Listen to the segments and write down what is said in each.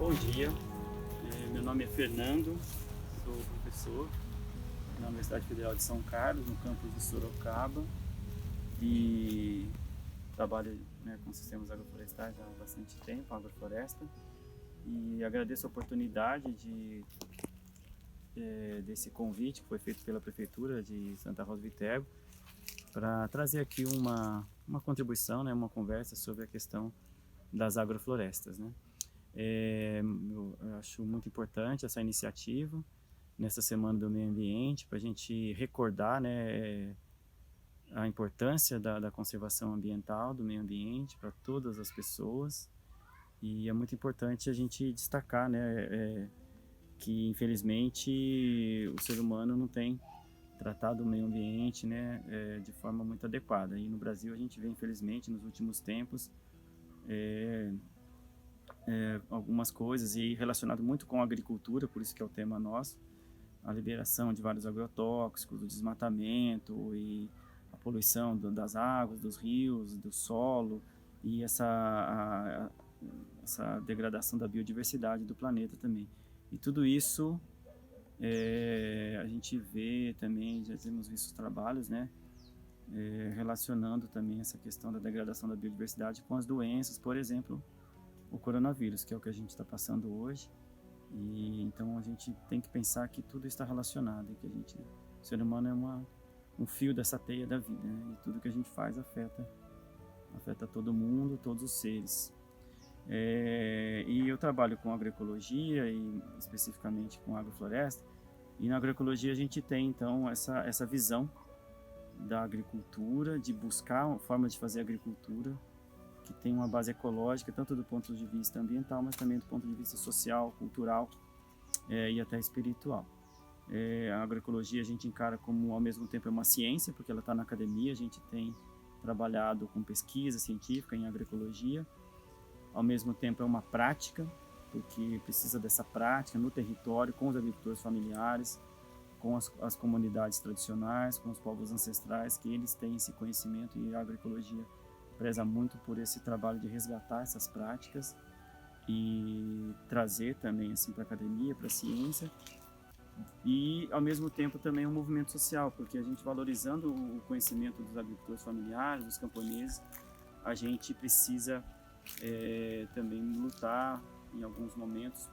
Bom dia, meu nome é Fernando, sou professor na Universidade Federal de São Carlos, no campus de Sorocaba, e trabalho, né, com sistemas agroflorestais há bastante tempo, agrofloresta, e agradeço a oportunidade desse convite que foi feito pela Prefeitura de Santa Rosa de Viterbo para trazer aqui uma contribuição, né, uma conversa sobre a questão das agroflorestas, né? Eu acho muito importante essa iniciativa nessa Semana do Meio Ambiente para a gente recordar, né, a importância da conservação ambiental, do meio ambiente para todas as pessoas, e é muito importante a gente destacar, né, que infelizmente o ser humano não tem tratado o meio ambiente, né, de forma muito adequada. E no Brasil a gente vê, infelizmente, nos últimos tempos, algumas coisas, e relacionado muito com a agricultura, por isso que é o tema nosso, a liberação de vários agrotóxicos, o desmatamento e a poluição das águas, dos rios, do solo, e essa degradação da biodiversidade do planeta também. E tudo isso a gente vê também, já temos visto trabalhos, né, relacionando também essa questão da degradação da biodiversidade com as doenças, por exemplo, o coronavírus, que é o que a gente está passando hoje. E então a gente tem que pensar que tudo está relacionado, e que o ser humano é um fio dessa teia da vida, né? E tudo que a gente faz afeta todo mundo, todos os seres. E eu trabalho com agroecologia e especificamente com agrofloresta. E na agroecologia a gente tem então essa visão da agricultura, de buscar uma forma de fazer agricultura que tem uma base ecológica, tanto do ponto de vista ambiental, mas também do ponto de vista social, cultural e até espiritual. A agroecologia a gente encara como, ao mesmo tempo, é uma ciência, porque ela está na academia, a gente tem trabalhado com pesquisa científica em agroecologia, ao mesmo tempo é uma prática, porque precisa dessa prática no território, com os agricultores familiares, com as comunidades tradicionais, com os povos ancestrais, que eles têm esse conhecimento, e a agroecologia preza muito por esse trabalho de resgatar essas práticas e trazer também assim para a academia, para a ciência, e ao mesmo tempo também um movimento social, porque a gente, valorizando o conhecimento dos agricultores familiares, dos camponeses, a gente precisa também lutar em alguns momentos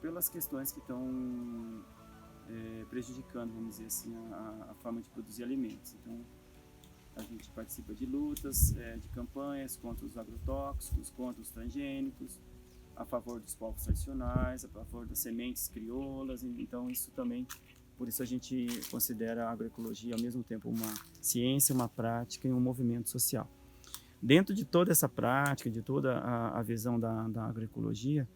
pelas questões que estão prejudicando, vamos dizer assim, a forma de produzir alimentos. Então a gente participa de lutas, de campanhas contra os agrotóxicos, contra os transgênicos, a favor dos povos tradicionais, a favor das sementes crioulas. Então isso também, por isso a gente considera a agroecologia ao mesmo tempo uma ciência, uma prática e um movimento social. Dentro de toda essa prática, de toda a visão da agroecologia,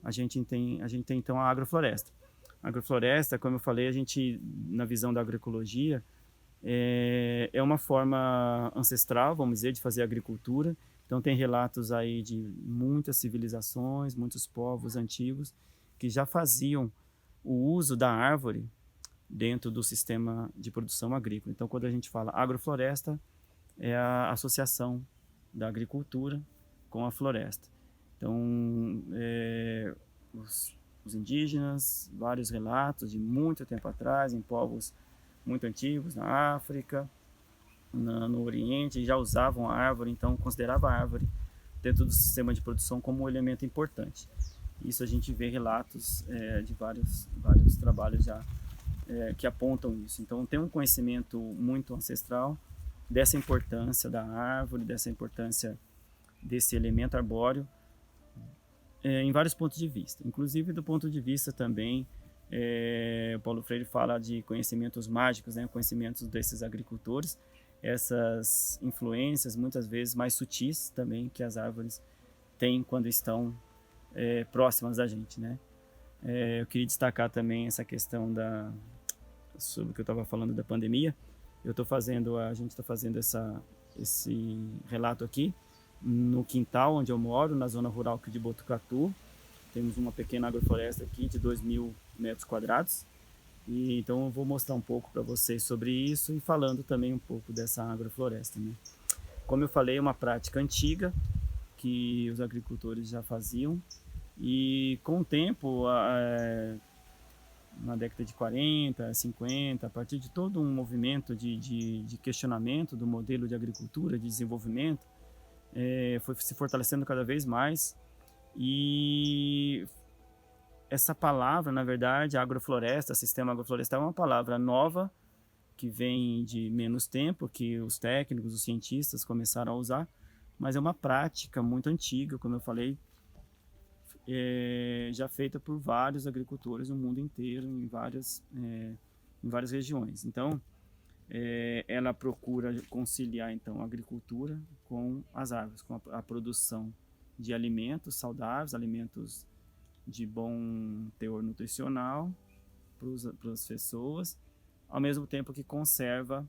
a gente tem então a agrofloresta. A agrofloresta, como eu falei, a gente, na visão da agroecologia, é uma forma ancestral, vamos dizer, de fazer agricultura. Então tem relatos aí de muitas civilizações, muitos povos antigos que já faziam o uso da árvore dentro do sistema de produção agrícola. Então quando a gente fala agrofloresta, é a associação da agricultura com a floresta. Então os indígenas, vários relatos de muito tempo atrás, em povos muito antigos, na África, no Oriente, já usavam a árvore, então considerava a árvore dentro do sistema de produção como um elemento importante. Isso a gente vê relatos de vários trabalhos já que apontam isso. Então tem um conhecimento muito ancestral dessa importância da árvore, dessa importância desse elemento arbóreo em vários pontos de vista, inclusive do ponto de vista também o Paulo Freire fala de conhecimentos mágicos, né? Conhecimentos desses agricultores, essas influências muitas vezes mais sutis também que as árvores têm quando estão próximas da gente, né? Eu queria destacar também essa questão sobre o que eu estava falando da pandemia. A gente está fazendo esse relato aqui no quintal onde eu moro, na zona rural aqui de Botucatu. Temos uma pequena agrofloresta aqui de 2.000 metros quadrados. E então eu vou mostrar um pouco para vocês sobre isso e falando também um pouco dessa agrofloresta, né? Como eu falei, é uma prática antiga que os agricultores já faziam E com o tempo, na década de 40, 50, a partir de todo um movimento de questionamento do modelo de agricultura, de desenvolvimento, foi se fortalecendo cada vez mais. E essa palavra, na verdade, agrofloresta, sistema agroflorestal, é uma palavra nova, que vem de menos tempo, que os técnicos, os cientistas começaram a usar, mas é uma prática muito antiga, como eu falei, já feita por vários agricultores no mundo inteiro, em várias regiões. Então, ela procura conciliar então a agricultura com as árvores, com a produção de alimentos saudáveis, alimentos de bom teor nutricional para as pessoas, ao mesmo tempo que conserva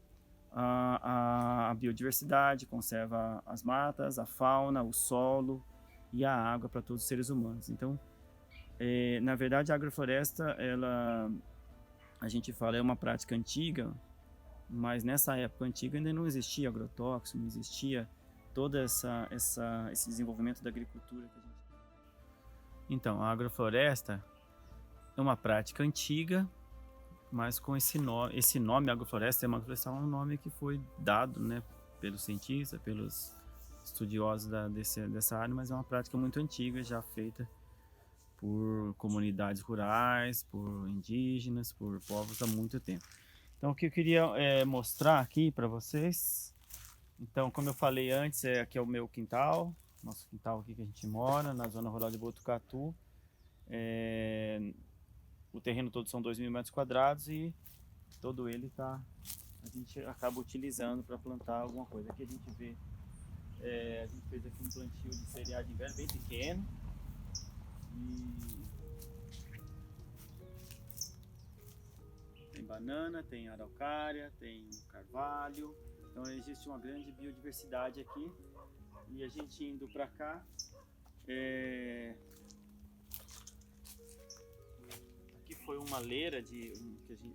a biodiversidade, conserva as matas, a fauna, o solo e a água para todos os seres humanos. Então, na verdade, a agrofloresta, a gente fala, é uma prática antiga, mas nessa época antiga ainda não existia agrotóxico, não existia todo esse desenvolvimento da agricultura que a gente tem. Então, a agrofloresta é uma prática antiga, mas com esse nome agrofloresta, é um nome que foi dado, né, pelos cientistas, pelos estudiosos dessa área, mas é uma prática muito antiga, já feita por comunidades rurais, por indígenas, por povos há muito tempo. Então, o que eu queria mostrar aqui para vocês, então, como eu falei antes, aqui é o meu quintal, nosso quintal aqui que a gente mora, na zona rural de Botucatu. O terreno todo são 2.000 metros quadrados e todo ele a gente acaba utilizando para plantar alguma coisa. Aqui a gente vê, a gente fez aqui um plantio de cereal de inverno bem pequeno. E tem banana, tem araucária, tem carvalho. Então existe uma grande biodiversidade aqui. E a gente indo para cá, aqui foi uma leira que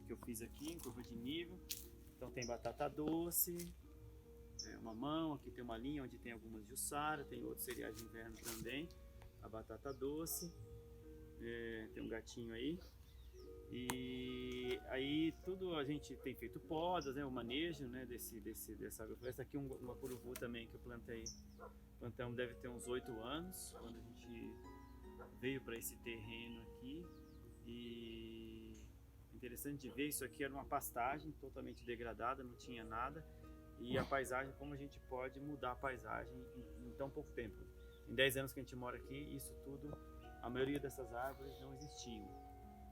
eu fiz aqui em curva de nível. Então tem batata doce, mamão, aqui tem uma linha onde tem algumas jussara, tem outros cereais de inverno também, a batata doce, tem um gatinho aí. E aí tudo a gente tem feito podas, o manejo, né, dessa agrofloresta. Aqui uma curuvu também que eu plantei. Plantamos, deve ter uns 8 anos, quando a gente veio para esse terreno aqui. E interessante de ver, isso aqui era uma pastagem totalmente degradada, não tinha nada. E a paisagem, como a gente pode mudar a paisagem em tão pouco tempo. Em 10 anos que a gente mora aqui, isso tudo, a maioria dessas árvores não existiam,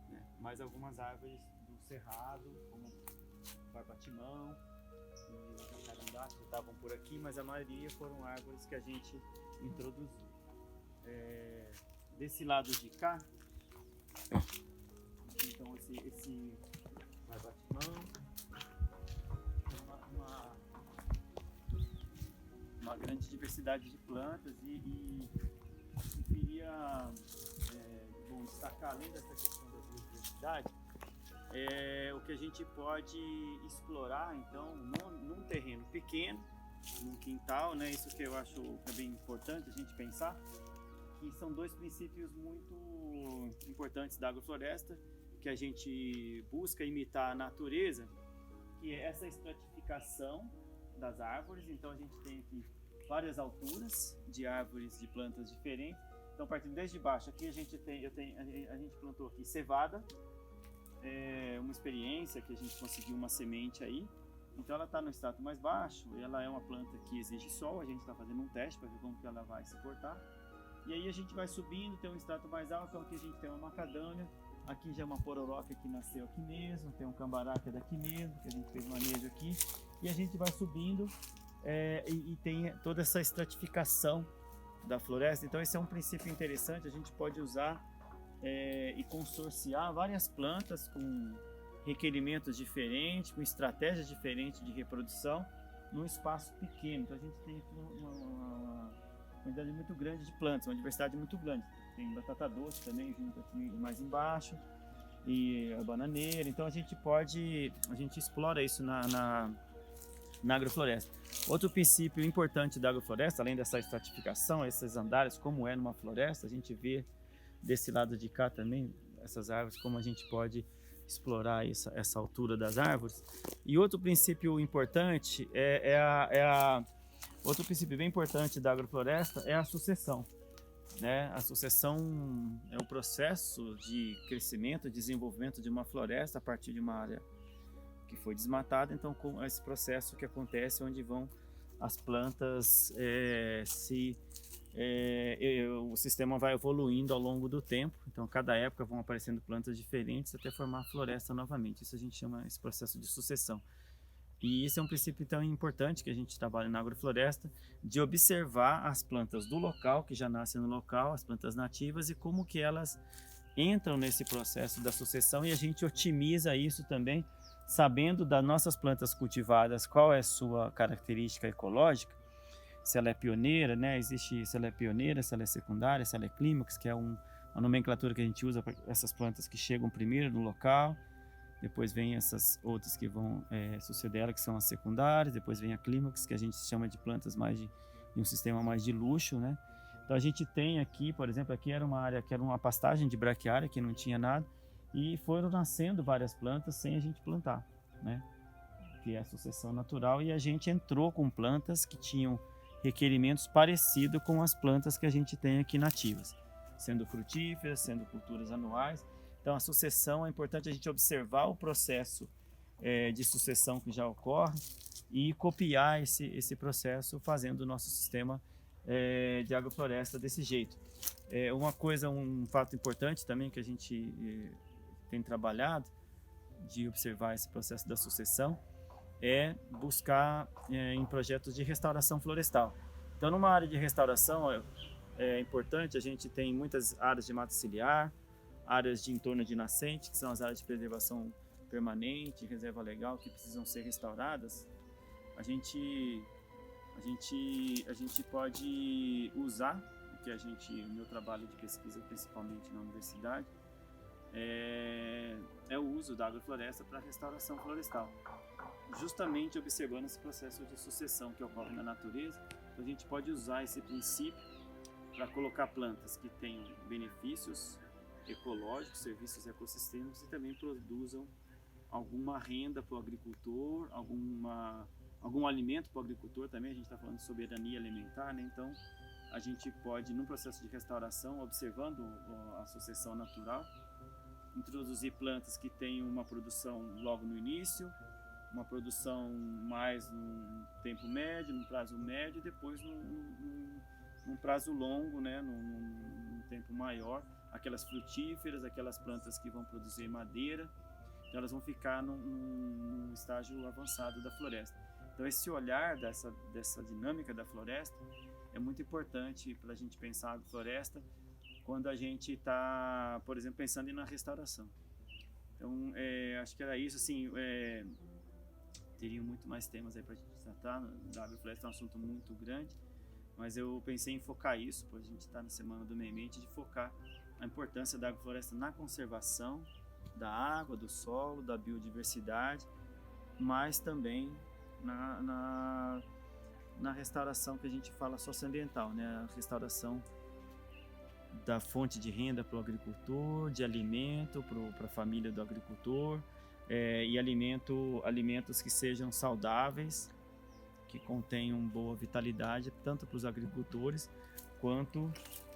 né? Mas algumas árvores do cerrado, como o barbatimão e o jacarandá, que estavam por aqui, mas a maioria foram árvores que a gente introduziu. Desse lado de cá, então esse barbatimão, uma grande diversidade de plantas e queria destacar, além dessa questão da biodiversidade, o que a gente pode explorar então num terreno pequeno, num quintal, né? Isso que eu acho que é bem importante a gente pensar, que são 2 princípios muito importantes da agrofloresta, que a gente busca imitar a natureza, que é essa estratificação das árvores. Então a gente tem aqui várias alturas de árvores, de plantas diferentes. Então, partindo desde baixo, aqui a gente plantou aqui cevada, uma experiência que a gente conseguiu uma semente aí. Então ela está no extrato mais baixo, ela é uma planta que exige sol, a gente está fazendo um teste para ver como que ela vai se portar. E aí a gente vai subindo, tem um extrato mais alto, então aqui a gente tem uma macadâmia, aqui já é uma pororoca que nasceu aqui mesmo, tem um cambará que é daqui mesmo, que a gente fez manejo aqui. E a gente vai subindo e tem toda essa estratificação da floresta. Então esse é um princípio interessante, a gente pode usar e consorciar várias plantas com requerimentos diferentes, com estratégias diferentes de reprodução num espaço pequeno. Então a gente tem aqui uma quantidade muito grande de plantas, uma diversidade muito grande. Tem batata doce também junto aqui mais embaixo e a bananeira. Então a gente explora isso na agrofloresta. Outro princípio importante da agrofloresta, além dessa estratificação, esses andares, como é numa floresta, a gente vê desse lado de cá também, essas árvores, como a gente pode explorar essa altura das árvores. E outro princípio importante outro princípio bem importante da agrofloresta é a sucessão, né? A sucessão é o processo de crescimento, desenvolvimento de uma floresta a partir de uma área que foi desmatada. Então, com esse processo que acontece onde vão as plantas o sistema vai evoluindo ao longo do tempo. Então, a cada época vão aparecendo plantas diferentes até formar a floresta novamente. Isso a gente chama esse processo de sucessão. E esse é um princípio tão importante que a gente trabalha na agrofloresta, de observar as plantas do local, que já nascem no local, as plantas nativas, e como que elas entram nesse processo da sucessão, e a gente otimiza isso também, sabendo das nossas plantas cultivadas, qual é a sua característica ecológica, se ela é pioneira, né? Existe se ela é pioneira, se ela é secundária, se ela é clímax, que é uma nomenclatura que a gente usa para essas plantas que chegam primeiro no local. Depois vem essas outras que vão suceder ela, que são as secundárias. Depois vem a clímax, que a gente chama de plantas mais de um sistema mais de luxo, né? Então a gente tem aqui, por exemplo, aqui era uma área que era uma pastagem de braquiária, que não tinha nada, e foram nascendo várias plantas sem a gente plantar, né? Que é a sucessão natural, e a gente entrou com plantas que tinham requerimentos parecidos com as plantas que a gente tem aqui nativas, sendo frutíferas, sendo culturas anuais. Então, a sucessão, é importante a gente observar o processo de sucessão que já ocorre e copiar esse processo, fazendo o nosso sistema de agrofloresta desse jeito. Um fato importante também que a gente tem trabalhado, de observar esse processo da sucessão, é buscar em projetos de restauração florestal. Então, numa área de restauração, é importante, a gente tem muitas áreas de mata ciliar, áreas de entorno de nascente, que são as áreas de preservação permanente, reserva legal, que precisam ser restauradas. A gente pode usar o meu trabalho de pesquisa, principalmente na universidade, é o uso da agrofloresta para restauração florestal, justamente observando esse processo de sucessão que ocorre na natureza. Então, a gente pode usar esse princípio para colocar plantas que tenham benefícios ecológicos, serviços ecossistêmicos, e também produzam alguma renda para o agricultor, algum alimento para o agricultor também. A gente está falando de soberania alimentar, né? Então a gente pode, num processo de restauração, observando a sucessão natural, introduzir plantas que tenham uma produção logo no início, uma produção mais num tempo médio, num prazo médio, e depois num prazo longo, né? num tempo maior, aquelas frutíferas, aquelas plantas que vão produzir madeira. Então elas vão ficar num estágio avançado da floresta. Então esse olhar dessa dinâmica da floresta é muito importante para a gente pensar a agrofloresta quando a gente está, por exemplo, pensando na restauração. Então acho que era isso. Assim, teriam muito mais temas aí para a gente tratar. Da agrofloresta é um assunto muito grande, mas eu pensei em focar isso, para a gente estar na Semana do Meio Ambiente, de focar a importância da agrofloresta na conservação da água, do solo, da biodiversidade, mas também na restauração que a gente fala socioambiental, né? A restauração da fonte de renda para o agricultor, de alimento para a família do agricultor, e alimentos que sejam saudáveis, que contenham boa vitalidade, tanto para os agricultores quanto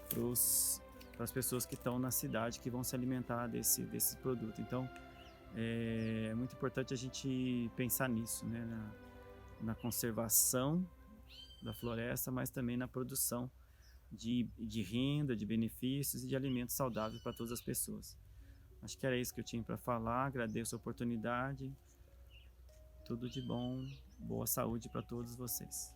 para as pessoas que estão na cidade, que vão se alimentar desse produto. Então é muito importante a gente pensar nisso, né? Na conservação da floresta, mas também na produção de renda, de benefícios e de alimentos saudáveis para todas as pessoas. Acho que era isso que eu tinha para falar. Agradeço a oportunidade. Tudo de bom, boa saúde para todos vocês.